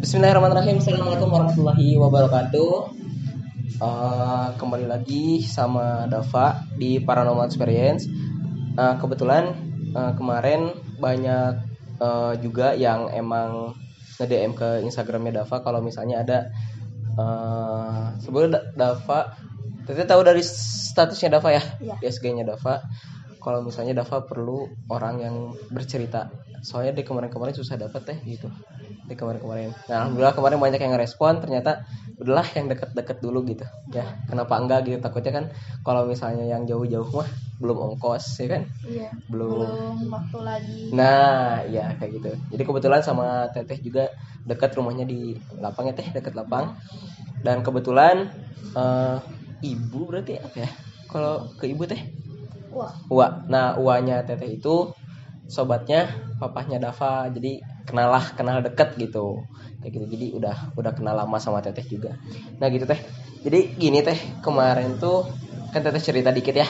Bismillahirrahmanirrahim. Assalamualaikum warahmatullahi wabarakatuh. Kembali lagi sama Dava di Paranormal Experience. Kebetulan kemarin banyak juga yang emang nge-DM ke Instagramnya Dava kalau misalnya ada sebelum Dava, Tete tahu dari statusnya Dava ya, di SG-nya Dava. Kalau misalnya Dava perlu orang yang bercerita, soalnya di kemarin-kemarin susah dapet gitu. Di kemarin-kemarin. Nah, alhamdulillah kemarin banyak yang ngerespon, ternyata udahlah yang deket-deket dulu gitu. Ya, kenapa enggak gitu? Takutnya kan kalau misalnya yang jauh-jauh mah belum ongkos ya kan? Iya. Belum Waktu lagi. Nah, ya kayak gitu. Jadi kebetulan sama Teteh juga dekat rumahnya di Lapang ya Teh, dekat Lapang. Dan kebetulan ibu berarti apa ya? Kalau ke ibu Teh? Uwa. Nah, uanya Teteh itu sobatnya papahnya Dava, jadi kenal deket gitu kayak gitu. Jadi udah kenal lama sama Teteh juga. Nah gitu Teh, jadi gini Teh, kemarin tuh kan Teteh cerita dikit ya,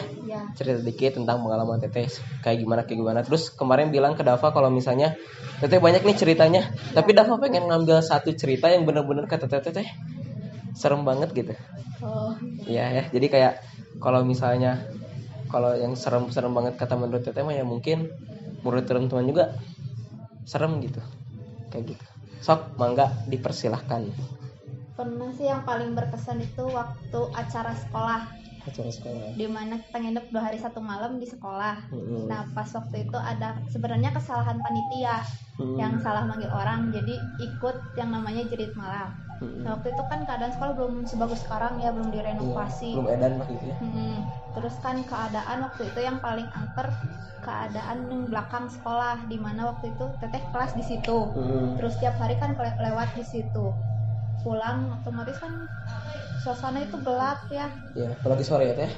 cerita dikit tentang pengalaman Teteh kayak gimana. Terus kemarin bilang ke Dava kalau misalnya Teteh banyak nih ceritanya, tapi Dava pengen ngambil satu cerita yang bener-bener kata Teteh serem banget gitu. Ya, jadi kayak kalau misalnya kalau yang serem banget kata menurut Teteh mah ya mungkin menurut teman-teman juga serem gitu. Kayak gitu. Sok, mangga dipersilahkan. Pernah sih yang paling berkesan itu waktu acara sekolah. Dimana kita nginep 2 hari 1 malam di sekolah. Nah pas waktu itu ada sebenarnya kesalahan panitia yang salah manggil orang, jadi ikut yang namanya jerit malam. Nah waktu itu kan keadaan sekolah belum sebagus sekarang ya, belum direnovasi, belum edan lah gitu ya. Terus kan keadaan waktu itu yang paling angker keadaan yang belakang sekolah, dimana waktu itu Teteh kelas di situ. Terus tiap hari kan lewat di situ. Pulang otomatis kan suasana itu gelap ya. Iya, apalagi sore ya Teh.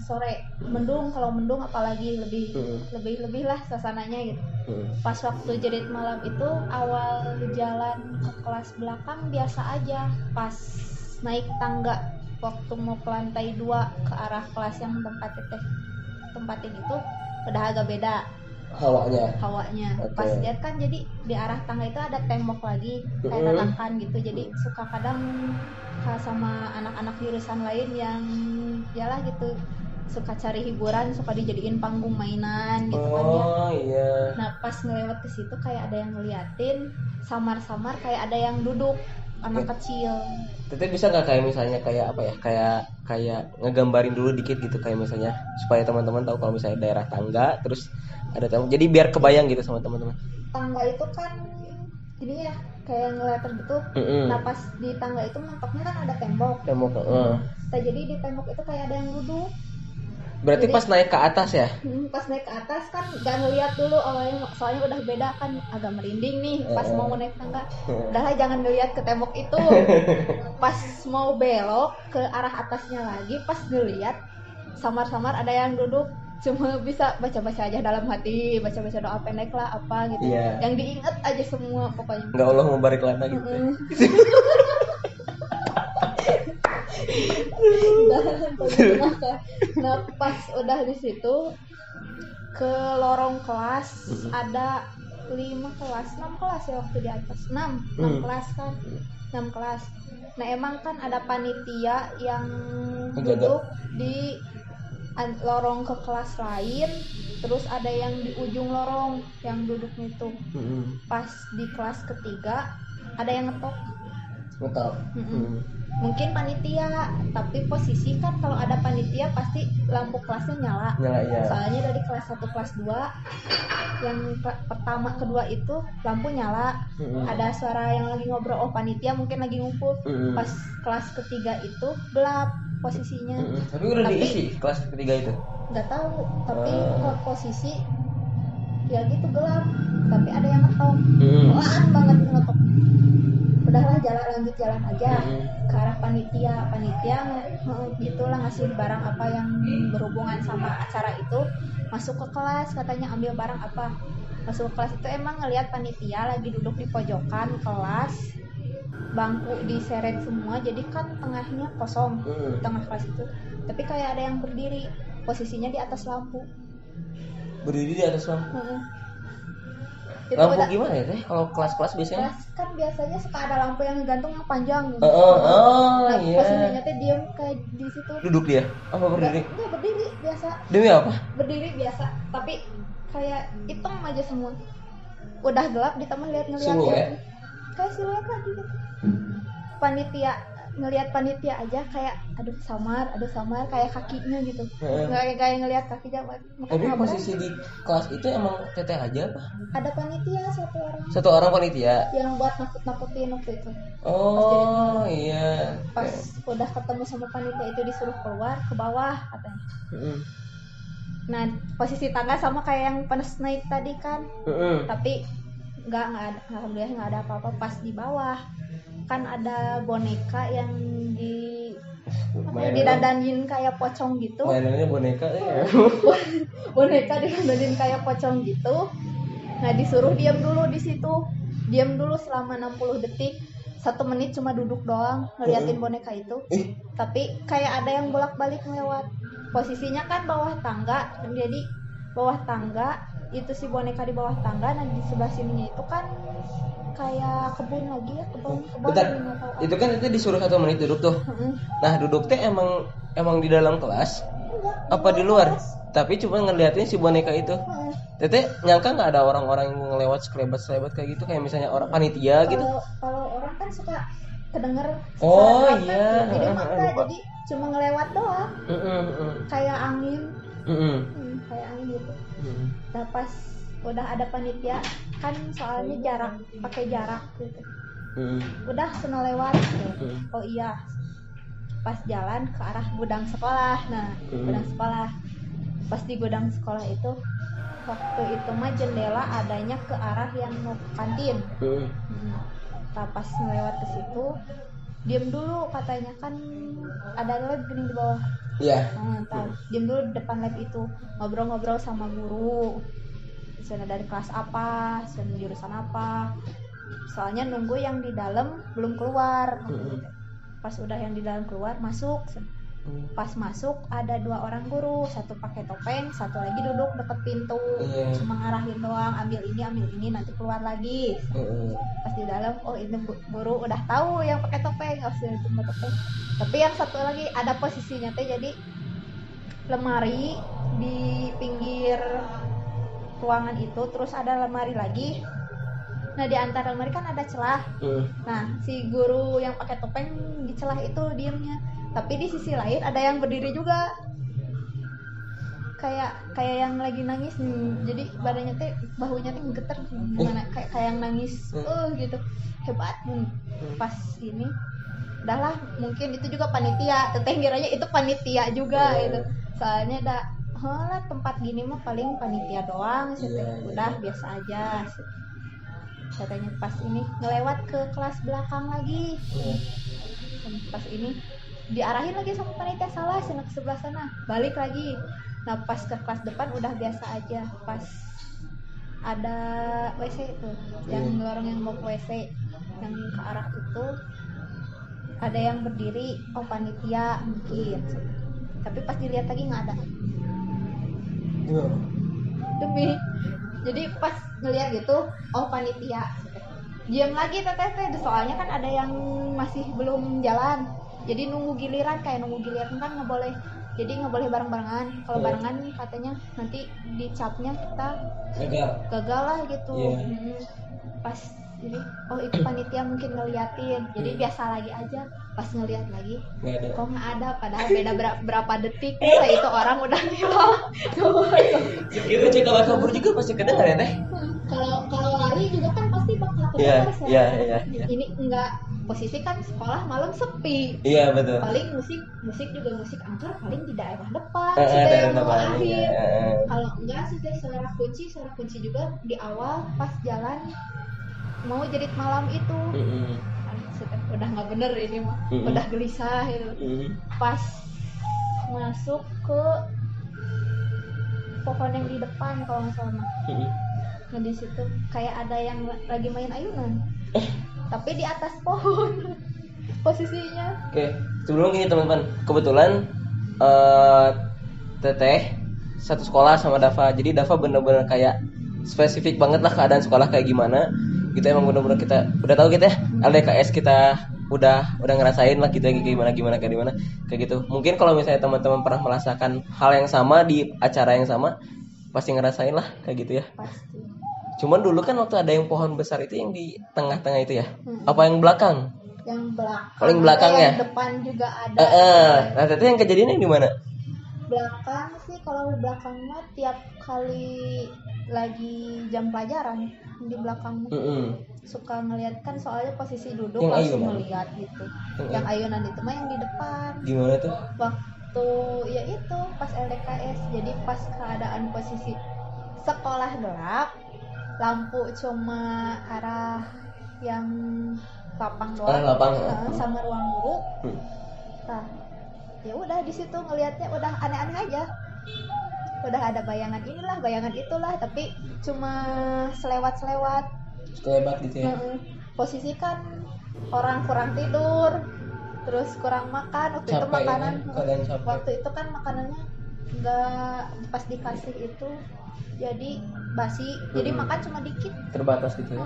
Sore, mendung, kalau mendung apalagi lebih lah suasananya gitu. Pas waktu jerit malam itu awal jalan ke kelas belakang biasa aja. Pas naik tangga waktu mau ke lantai 2 ke arah kelas yang tempat Teteh tempatin itu udah agak beda hawanya. Okay. Pas lihat kan jadi di arah tangga itu ada tembok lagi kayak tatakan gitu, jadi suka kadang sama anak-anak jurusan lain yang yalah gitu suka cari hiburan, suka dijadiin panggung mainan gitu kan ya. Iya. Nah pas ngelewat ke situ kayak ada yang ngeliatin samar-samar, kayak ada yang duduk anak kecil. Teteh bisa nggak kayak misalnya kayak apa ya, kayak ngegambarin dulu dikit gitu, kayak misalnya supaya teman-teman tahu kalau misalnya daerah tangga terus ada tembok, jadi biar kebayang gitu sama teman-teman. Tangga itu kan ini ya kayak ngeleter gitu. Nah pas di tangga itu mentoknya kan ada tembok. Nah jadi di tembok itu kayak ada yang duduk. Berarti jadi, pas naik ke atas ya? Pas naik ke atas kan gak ngeliat dulu awalnya, soalnya udah beda kan, agak merinding nih pas mau naik tangga. Udahlah jangan ngeliat ke tembok itu. Pas mau belok ke arah atasnya lagi, pas ngeliat samar-samar ada yang duduk, cuma bisa baca-baca aja dalam hati, baca-baca doa pendek lah apa gitu. Yang diingat aja semua pokoknya. Nggak Allah mau barik lana gitu. Nah pas udah di situ ke lorong kelas, ada 6 kelas ya waktu di atas 6 kelas kan, 6 kelas. Nah emang kan ada panitia yang duduk di lorong ke kelas lain, terus ada yang di ujung lorong yang duduknya itu. Pas di kelas ketiga ada yang ngetok. Mungkin panitia, tapi posisi kan kalau ada panitia pasti lampu kelasnya nyala ya. Soalnya dari kelas 1 kelas 2 yang pertama kedua itu lampu nyala. Ada suara yang lagi ngobrol, panitia mungkin lagi ngumpul. Pas kelas ketiga itu gelap posisinya. Tapi udah diisi kelas ketiga itu? Nggak tahu, tapi kalau posisi ya gitu gelap, tapi ada yang ngetok, pelan banget ngetok. Udahlah lanjut jalan aja ke arah panitia gitulah, ngasih barang apa yang berhubungan sama acara itu. Masuk ke kelas katanya ambil barang apa. Masuk ke kelas itu emang ngelihat panitia lagi duduk di pojokan kelas, bangku diseret semua, jadi kan tengahnya kosong, tengah kelas itu. Tapi kayak ada yang berdiri, posisinya di atas lampu. Berdiri di atas lampu? Itu lampu udah, gimana ya teh kalau kelas-kelas biasanya? kelas kan biasanya suka ada lampu yang gantung yang panjang gitu. Oh Nah, iya. posisinya teh diem kayak di situ. Duduk dia apa berdiri? Enggak berdiri biasa. Demi apa? Berdiri biasa, tapi kayak hitam aja semua. Udah gelap di taman ngeliat Siluet? kayak siluet lagi gitu. Panitia ngelihat panitia aja kayak aduh samar kayak kakinya gitu. Nggak kayak ngelihat kakinya. Tapi posisi di kelas itu emang teteh aja apa? Ada panitia Satu orang panitia. yang buat nakut-nakutin waktu itu. Oh iya. Pas udah ketemu sama panitia itu disuruh keluar ke bawah katanya. Nah posisi tangga sama kayak yang pas naik tadi kan. Tapi nggak ada, alhamdulillah nggak ada apa-apa. Pas di bawah kan ada boneka yang didandanin kayak pocong gitu. Mainannya boneka ya. Boneka didandanin kayak pocong gitu. Nah disuruh diam dulu di situ, diam dulu selama 60 detik. 1 menit cuma duduk doang ngeliatin boneka itu. Tapi kayak ada yang bolak-balik lewat. Posisinya kan bawah tangga, jadi bawah tangga itu si boneka di bawah tangga. Nah di sebelah sininya itu kan kayak kebun lagi ya, kebun. Bentar, itu kan itu disuruh 1 menit duduk tuh. Nah duduk teh emang di dalam kelas? Enggak, apa di luar? kelas. Tapi cuma ngeliatin si boneka itu. Teteh nyangka nggak ada orang-orang yang ngelewat sekelebat kayak gitu, kayak misalnya orang panitia gitu? Kalau orang kan suka kedenger. Oh suara iya. apa, jadi enggak, jadi cuma ngelewat doang. Kayak angin. Kayak angin gitu. Nah pas udah ada panitia kan soalnya jarak, pakai jarak gitu. Udah sana lewat. Oh iya. Pas jalan ke arah gudang sekolah. Nah, gudang sekolah. Pas di gudang sekolah itu waktu itu mah jendela adanya ke arah yang mau kantin. Nah, pas melewat ke situ diem dulu katanya kan ada lab gini di bawah. Iya. Diem dulu di depan lab itu ngobrol-ngobrol sama guru. Misalnya dari kelas apa, misalnya jurusan apa. Soalnya nunggu yang di dalam belum keluar. Pas udah yang di dalam keluar masuk. Pas masuk ada 2 orang guru, satu pakai topeng, satu lagi duduk deket pintu. Cuma ngarahin doang, ambil ini nanti keluar lagi. Pas di dalam, oh ini guru udah tahu yang pakai topeng, topeng. Tapi yang satu lagi ada posisinya teh jadi lemari di pinggir ruangan itu, terus ada lemari lagi. Nah di antara lemari kan ada celah. Nah si guru yang pakai topeng di celah itu diemnya. Tapi di sisi lain ada yang berdiri juga. Kayak yang lagi nangis. Jadi badannya teh, bahunya teh geter gimana kayak yang nangis. Gitu. Hebat. Pas ini udahlah, mungkin itu juga panitia. Teteh kiranya itu panitia juga gitu. Soalnya lah tempat gini mah paling panitia doang gitu. Udah biasa aja. Katanya pas ini ngelewat ke kelas belakang lagi. Pas ini diarahin lagi sama panitia, salah sana ke sebelah sana, balik lagi. Nah pas ke kelas depan udah biasa aja. Pas ada WC itu, yang lorong yang mau ke WC yang ke arah itu ada yang berdiri, oh panitia mungkin. Tapi pas dilihat lagi nggak ada. Demi, jadi pas ngeliat gitu, oh panitia. Diam lagi teteh, soalnya kan ada yang masih belum jalan. Jadi nunggu giliran kan nggak boleh. Jadi nggak boleh bareng-barengan. Kalau barengan katanya nanti dicapnya kita gagal lah gitu. Pas ini, oh itu panitia mungkin ngeliatin. Jadi biasa lagi aja. Pas ngeliat lagi, kok nggak ada. Padahal beda berapa detik. Itu orang udah hilang. Itu kalau kabur juga pasti kedengar ya teh. Kalau lari juga kan pasti bakal kedengar. Iya. Ini enggak. Posisi kan sekolah malam sepi. Iya betul. Paling musik juga musik angker paling di daerah depan. Daerah depan. Kalau enggak sih suara kunci juga di awal pas jalan mau jerit malam itu. Udah nggak bener ini mah. Udah gelisah gitu. Pas masuk ke pohon yang di depan kalau nggak salah. Nah di situ kayak ada yang lagi main ayunan. Tapi di atas pohon posisinya. Oke, sebelum gini teman-teman, kebetulan teteh satu sekolah sama Dava. Jadi Dava bener-bener kayak spesifik banget lah keadaan sekolah kayak gimana. Gitu emang benar-benar kita udah tahu gitu ya. LDKS kita udah ngerasain lah gitu gimana kayak gitu. Mungkin kalau misalnya teman-teman pernah merasakan hal yang sama di acara yang sama, pasti ngerasain lah kayak gitu ya. Pasti. Cuman dulu kan waktu ada yang pohon besar itu yang di tengah-tengah itu ya. Apa yang belakang? Yang belakang. Paling belakang ya. Yang depan juga ada. Nah, itu yang kejadiannya di mana? Belakang sih, kalau di belakang mah tiap kali lagi jam pelajaran di belakang suka ngeliat kan, soalnya posisi duduk yang langsung ayunan. ngeliat gitu. Yang ayunan itu mah yang di depan. Gimana tuh? Waktu ya itu pas LDKS, jadi pas keadaan posisi sekolah gelap, lampu cuma arah yang lapang doang, sama ruang guru. Nah, ya udah di situ ngelihatnya udah aneh-aneh aja. Udah ada bayangan inilah, bayangan itulah, tapi cuma selewat gitu ya. Posisi kan orang kurang tidur, terus kurang makan waktu capek, itu makanan. Waktu itu kan makanannya nggak pas dikasih itu jadi basi, jadi makan cuma dikit, terbatas gitu ya.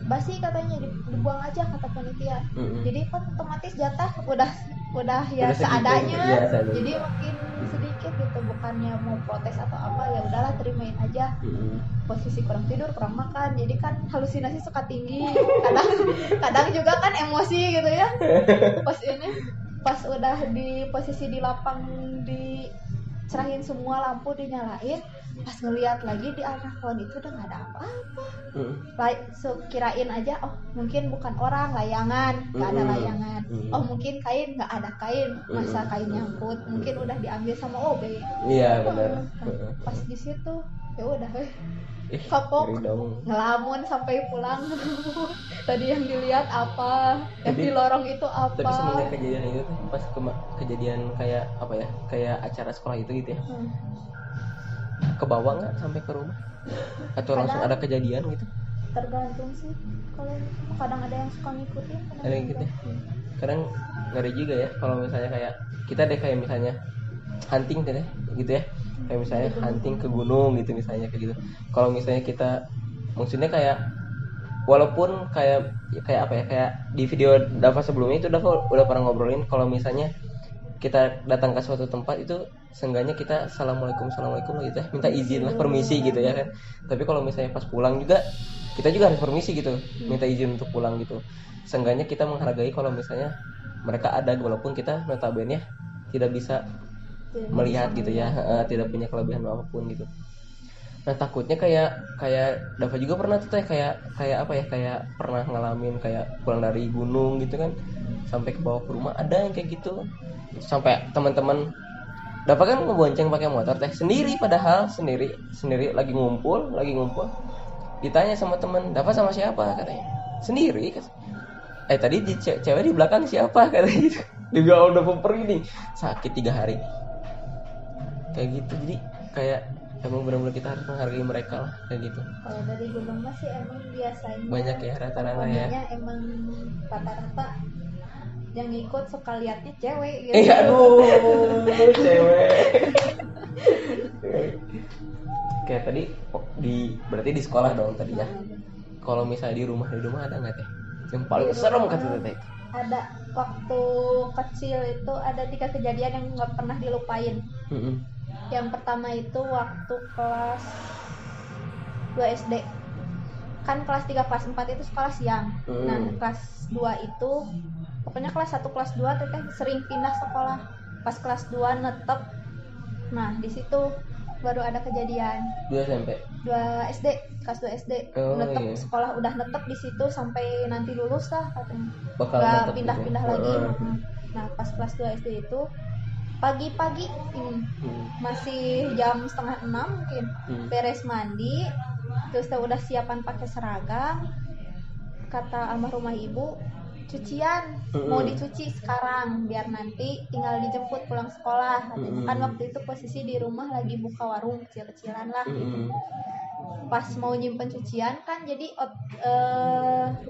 Basi katanya dibuang aja kata panitia. Jadi kan otomatis jatah udah ya seadanya, jadi makin sedikit gitu, bukannya mau protes atau apa, ya udahlah terimain aja. Posisi kurang tidur, kurang makan, jadi kan halusinasi suka tinggi, kadang juga kan emosi gitu ya. Pas udah di posisi di lapang, dicerahin semua, lampu dinyalain, pas ngeliat lagi di arah pohon itu udah nggak ada apa-apa. Kirain aja, oh mungkin bukan orang, layangan, nggak ada layangan. Oh mungkin kain, nggak ada kain, masa kain nyangkut, mungkin udah diambil sama OB. Iya benar. Pas di situ ya udah kapok, ngelamun sampai pulang. Tadi yang dilihat apa, yang di lorong itu apa. Tapi sebenarnya kejadian itu pas kejadian kayak apa ya, kayak acara sekolah itu gitu ya. Kebawa nggak sampai ke rumah atau langsung ada kejadian gitu? Tergantung sih, kalau kadang ada yang suka ngikutin, ada yang gitu ya. Kadang ngeri juga ya kalau misalnya kayak kita deh kayak misalnya hunting deh gitu ya, kayak misalnya hunting ke gunung gitu misalnya kayak gitu. Kalau misalnya kita maksudnya kayak walaupun kayak apa ya, kayak di video Dava sebelumnya itu Dava udah pernah ngobrolin kalau misalnya kita datang ke suatu tempat itu seenggaknya kita assalamualaikum gitu ya, minta izin lah, permisi gitu ya kan. Tapi kalau misalnya pas pulang juga kita juga harus permisi gitu, minta izin untuk pulang gitu. Seenggaknya kita menghargai kalau misalnya mereka ada, walaupun kita notabene tidak bisa melihat gitu ya, tidak punya kelebihan apapun gitu. Nah takutnya kayak Dava juga pernah tuh kayak apa ya, kayak pernah ngalamin kayak pulang dari gunung gitu kan, sampai ke bawah ke rumah ada yang kayak gitu. Sampai teman-teman Dava kan ngebonceng pakai motor sendiri, padahal sendiri lagi ngumpul, ditanya sama teman, Dava sama siapa, katanya sendiri. Tadi cewek di belakang siapa, katanya gitu. Dia udah pergi nih, sakit 3 hari kayak gitu. Jadi kayak emang benar-benar kita harus menghargai mereka lah kayak gitu. Kalau dari gunung masih emang biasanya banyak ya rata-rata ya. Emang rata-rata yang ikut suka liatnya cewek gitu. Aduh, cewek. Kayak tadi berarti di sekolah dong tadi ya. Kalau misalnya di rumah ada nggak teh? Yang paling serem kata teh. Ada, waktu kecil itu ada 3 kejadian yang nggak pernah dilupain. Yang pertama itu waktu kelas 2 SD. Kan kelas 3, kelas 4 itu sekolah siang. Nah, kelas 2 itu pokoknya kelas 1, kelas 2 teteh sering pindah sekolah. Pas kelas 2 netep. Nah, di situ baru ada kejadian. 2 SMP. 2 SD, kelas 2 SD. Netep iya. Sekolah udah netep di situ sampai nanti lulus lah katanya. Enggak pindah-pindah gitu lagi. Nah, pas kelas 2 SD itu pagi-pagi masih jam 5:30 mungkin. Beres mandi, terus udah siapan pakai seragam. Kata almarhumah ibu, cucian mau dicuci sekarang biar nanti tinggal dijemput pulang sekolah. Kan waktu itu posisi di rumah lagi buka warung kecil-kecilan lah gitu. Pas mau nyimpen cucian kan, jadi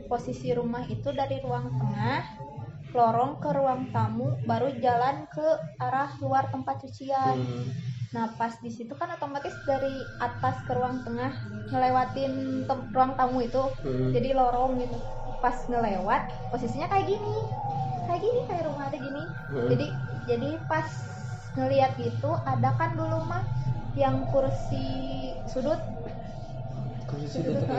posisi rumah itu dari ruang tengah lorong ke ruang tamu, baru jalan ke arah luar tempat cucian. Nah pas di situ kan otomatis dari atas ke ruang tengah ngelewatin ruang tamu itu, jadi lorong gitu. Pas ngelewat posisinya kayak gini kayak rumah ada gini. Jadi pas ngelihat gitu ada kan dulu mah yang kursi sudut.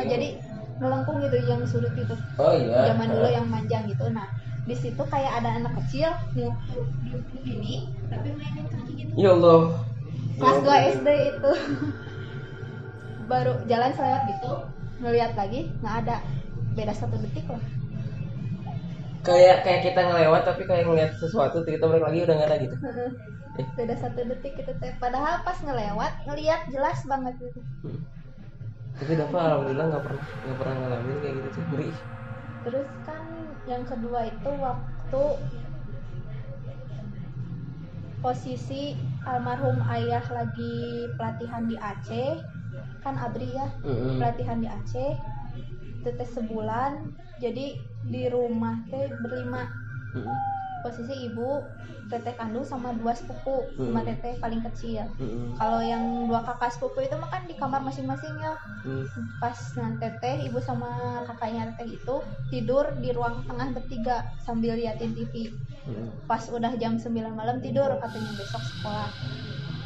Jadi ngelengkung gitu yang sudut itu. Oh iya. Zaman dulu yang manjang gitu. Nah di situ kayak ada anak kecil nih gini tapi mainin kaki gitu. Ya Allah. Kelas 2 SD itu. Baru jalan selewat gitu, ngelihat lagi nggak ada, beda 1 detik lah. Kayak kita ngelewat tapi kayak ngeliat sesuatu kita balik lagi udah nggak ada gitu. Beda 1 detik itu teh. Padahal pas ngelewat ngelihat jelas banget gitu. Tapi Dava alhamdulillah nggak pernah ngalamin kayak gitu tuh, ngeri. Terus kan yang kedua itu waktu posisi almarhum ayah lagi pelatihan di Aceh, kan Abri ya, pelatihan di Aceh, teteh sebulan, jadi di rumah teh berlima, posisi ibu, teteh kandung sama 2 sepupu, sama teteh paling kecil. Kalau yang 2 kakak sepupu itu mah kan di kamar masing-masing ya. Pas teteh, ibu sama kakaknya teteh itu tidur di ruang tengah bertiga sambil liatin TV. Pas udah jam 9 malam tidur, katanya besok sekolah.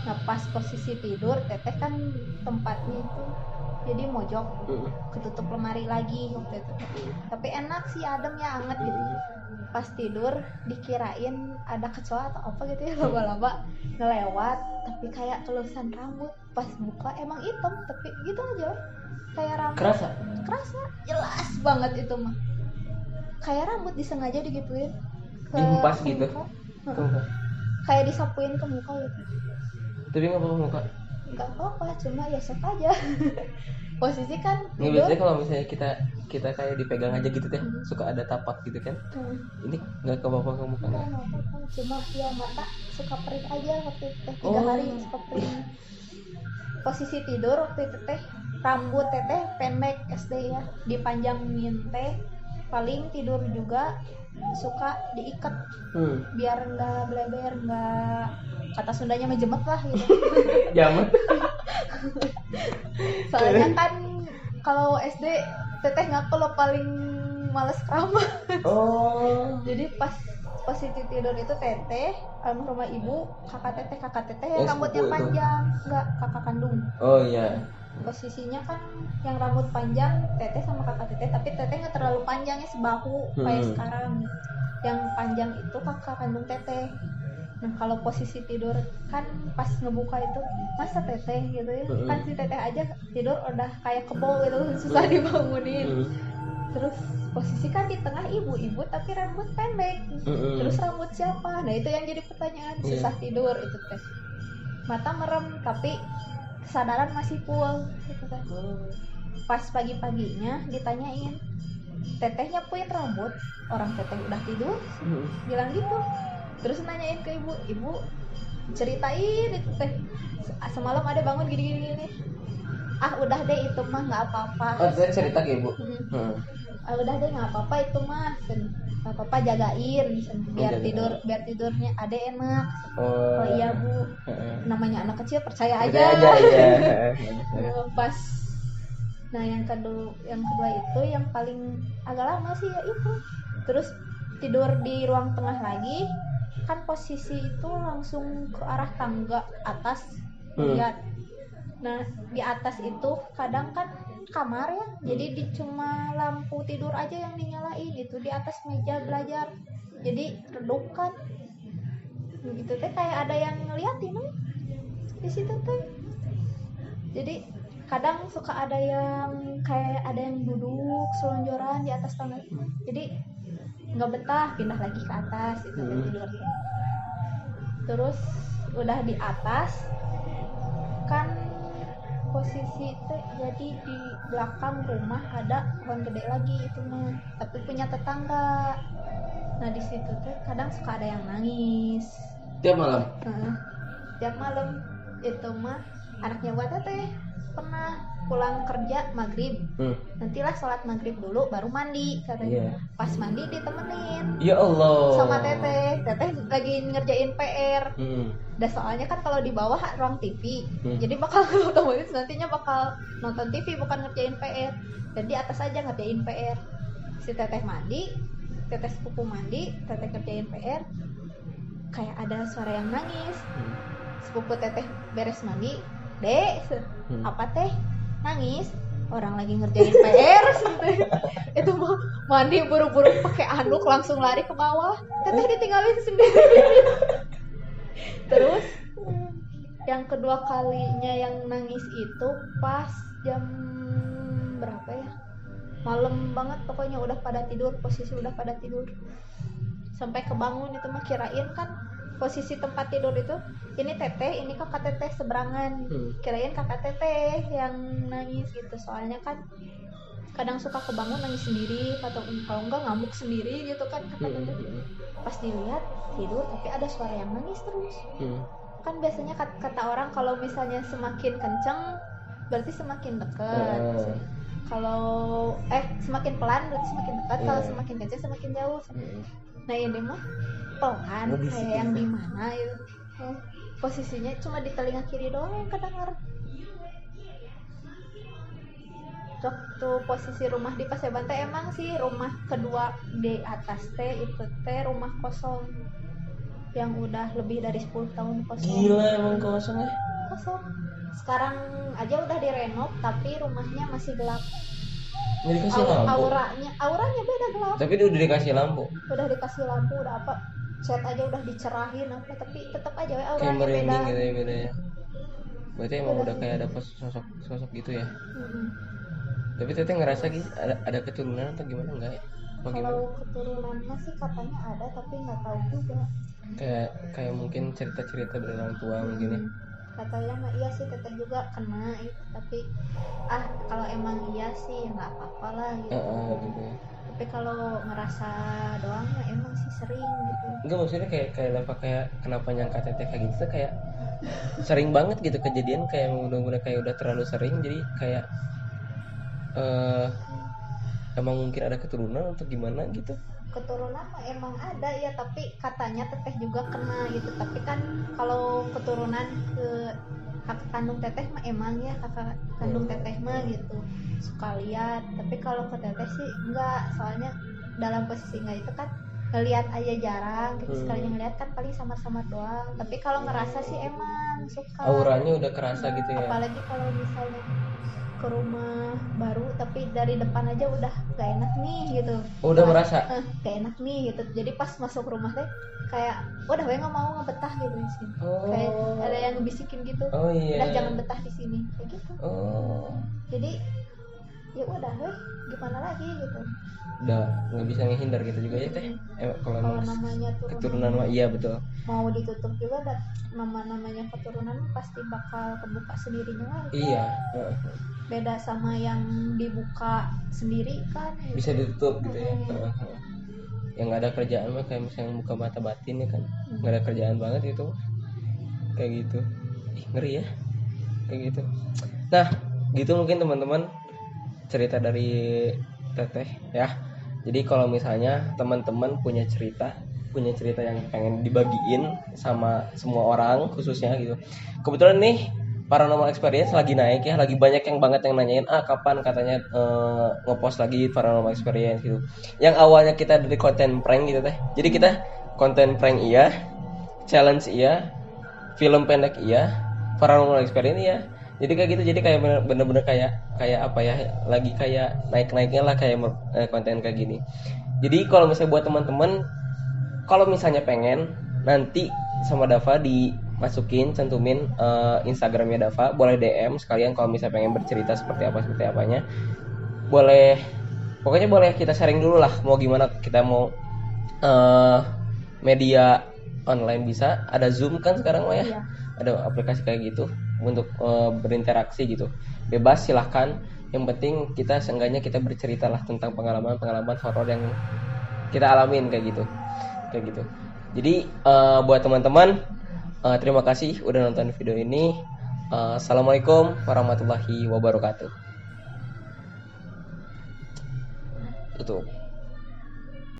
Nah pas posisi tidur, teteh kan tempatnya itu jadi mojok, ketutup lemari lagi waktu itu. Tapi enak sih, adem ya, anget gitu. Pas tidur dikirain ada kecoa atau apa gitu ya, laba-laba ngelewat, tapi kayak kelusan rambut. Pas buka emang hitam, tapi gitu aja kayak rambut. Kerasa jelas banget itu mah, kayak rambut disengaja digituin dihempas gitu, kayak disapuin ke muka gitu. Tapi nggak apa-apa muka? Nggak apa-apa, cuma ya sok aja. Posisi kan tidur. Biasanya kalau misalnya kita kayak dipegang aja gitu teh, suka ada tapak gitu kan. Ini nggak apa-apa ke muka? Nggak apa-apa, cuma ya mata suka perih aja waktu itu teh, 3 hari suka perih. Posisi tidur waktu itu teh, rambut teteh pendek SD ya, dipanjangin teh, paling tidur juga suka diikat biar nggak bleber, nggak, kata Sundanya mejemet lah gitu. Jamet. Soalnya kan kalau SD teteh ngaku lo paling males keramas. Jadi pas posisi tidur itu teteh, almarhumah ibu, kakak teteh yang rambutnya panjang, enggak, kakak kandung. Oh iya. Posisinya kan yang rambut panjang teteh sama kakak teteh, tapi teteh nggak terlalu panjangnya sebahu kayak sekarang. Yang panjang itu kakak kandung teteh. Nah kalau posisi tidur kan pas ngebuka itu masa teteh gitu ya, kan si teteh aja tidur udah kayak kebo gitu, susah dibangunin. Terus posisi kan di tengah ibu tapi rambut pendek. Terus rambut siapa? Nah itu yang jadi pertanyaan, susah tidur itu teh. Mata merem tapi kesadaran masih full gitu kan. Pas pagi-paginya ditanyain, teteh nyapuin rambut, orang teteh udah tidur, bilang gitu. Terus nanyain ke ibu ceritain itu teh, semalam ada bangun gini. Ah udah deh itu mah nggak apa-apa. Oh saya cerita ke ibu. Ah udah deh nggak apa-apa itu mah, nggak apa-apa, jagain biar tidurnya ade enak. Oh iya bu, namanya anak kecil percaya aja. Pas nah yang kedua itu yang paling agak lama sih ya itu. Terus tidur di ruang tengah lagi, kan posisi itu langsung ke arah tangga atas lihat. Nah di atas itu kadang kan kamar ya, jadi cuma lampu tidur aja yang dinyalain, itu di atas meja belajar, jadi redup kan gitu teh, kayak ada yang ngeliatin di situ teh. Jadi kadang suka ada yang kayak ada yang duduk selonjoran di atas tangga, jadi nggak betah pindah lagi ke atas itu tidur. Terus udah di atas kan posisi itu, jadi di belakang rumah ada pohon gede lagi itu mah, tapi punya tetangga. Nah di situ tuh kadang suka ada yang nangis tiap malam. Tiap malam itu mah anaknya buat teteh pernah pulang kerja maghrib, nantilah sholat maghrib dulu baru mandi katanya. Pas mandi ditemenin ya Allah sama teteh lagi ngerjain PR. Dan soalnya kan kalau di bawah ruang TV, jadi bakal otomatis nantinya bakal nonton TV bukan ngerjain PR. Dan di atas aja ngerjain PR. Si teteh mandi, teteh sepupu mandi, teteh kerjain PR. Kayak ada suara yang nangis. Sepupu teteh beres mandi, Dek, apa teh? Nangis? Orang lagi ngerjain PR. Itu mandi buru-buru pakai anduk langsung lari ke bawah. Teteh ditinggalin sendiri. Terus yang kedua kalinya yang nangis itu pas jam berapa ya? Malam banget pokoknya, udah pada tidur, posisi udah pada tidur. Sampai kebangun itu mah, kirain kan posisi tempat tidur itu ini teteh, ini kakak teteh seberangan. Kirain kakak teteh yang nangis gitu, soalnya kan kadang suka kebangun nangis sendiri atau kalau enggak ngamuk sendiri gitu kan kakak teteh. Pas dilihat tidur tapi ada suara yang nangis terus. Kan biasanya kata orang kalau misalnya semakin kenceng berarti semakin dekat. Kalau semakin pelan berarti semakin dekat, kalau semakin kenceng semakin jauh. Nah ini mah pelan kayak yang di mana gitu. Posisinya cuma di telinga kiri doang yang kedengar. Waktu posisi rumah di Paseban teh emang sih rumah kedua di atas teh itu teh rumah kosong yang udah lebih dari 10 tahun kosong. Gila emang kosong ya? Kosong. Sekarang aja udah direnov tapi rumahnya masih gelap. Nggak dikasih lampu? Auranya beda gelap. Tapi udah dikasih lampu? Udah dikasih lampu, udah apa, cat aja udah dicerahin apa, tapi tetap aja auranya kayak merinding beda. Gitu ya bedanya. Berarti emang udah kayak ada sosok gitu ya? Tapi teteh ngerasa gitu ada keturunan atau gimana enggak ya? Kalau keturunan masih katanya ada tapi nggak tahu juga. Kayak mungkin cerita-cerita dari orang tua mungkin ya. Katanya mah iya sih teteh juga kena gitu, tapi kalau emang iya sih ya nggak apa-apa lah gitu. Gitu. Tapi kalau ngerasa doang mah emang sih sering gitu. Enggak, maksudnya kayak kenapa nyangka teteh kayak gitu, kayak sering banget gitu kejadian, kayak udah kayak terlalu sering, jadi kayak emang mungkin ada keturunan atau gimana gitu. Keturunan mah emang ada ya, tapi katanya teteh juga kena gitu. Tapi kan kalau keturunan ke kakak kandung teteh mah emang ya kakak kandung teteh mah gitu suka lihat. Tapi kalau ke teteh sih enggak, soalnya dalam posisi enggak itu kan ngelihat aja jarang gitu. Sekali ngelihat kan paling samar-samar doang. Tapi kalau ngerasa sih emang suka. Auranya udah kerasa gitu ya. Apalagi kalau misalnya ke rumah baru tapi dari depan aja udah gak enak nih gitu. Udah merasa gak enak nih gitu. Jadi pas masuk rumah teh kayak udah gue nggak mau ngebetah gitu di sini. Kayak ada yang bisikin gitu. Udah jangan betah di sini kayak gitu. Jadi ya udah gimana lagi gitu. Udah nggak bisa ngehindar gitu juga ya teh. Kalau namanya keturunan mah iya betul. Mau ditutup juga dan namanya keturunan pasti bakal kebuka sendirinya lagi. Iya. Beda sama yang dibuka sendiri kan. Bisa ditutup gitu ya. Yang nggak ada kerjaan mah kayak misalnya buka mata batin ya kan. Nggak ada kerjaan banget gitu. Kayak gitu. Ngeri ya. Kayak gitu. Nah, gitu mungkin teman-teman cerita dari teteh ya. Jadi kalau misalnya teman-teman punya cerita yang pengen dibagiin sama semua orang khususnya gitu. Kebetulan nih Paranormal Experience lagi naik ya, lagi banyak yang nanyain kapan katanya ngepost lagi Paranormal Experience gitu. Yang awalnya kita dari konten prank gitu teh. Jadi kita konten prank iya, challenge iya, film pendek iya, Paranormal Experience iya. Jadi kayak gitu, jadi kayak bener-bener kayak apa ya, lagi kayak naik-naiknya lah kayak konten kayak gini. Jadi kalau misalnya buat teman-teman, kalau misalnya pengen nanti sama Dava dimasukin, cantumin Instagramnya Dava, boleh DM sekalian kalau misalnya pengen bercerita seperti apanya. Boleh, pokoknya boleh kita sharing dulu lah, mau gimana kita mau media online bisa, ada Zoom kan sekarang mah ya. Iya. Ada aplikasi kayak gitu untuk berinteraksi gitu. Bebas silahkan. Yang penting kita seenggaknya kita bercerita lah tentang pengalaman horor yang kita alamin kayak gitu. Jadi buat teman-teman terima kasih udah nonton video ini. Assalamualaikum warahmatullahi wabarakatuh. Tutup.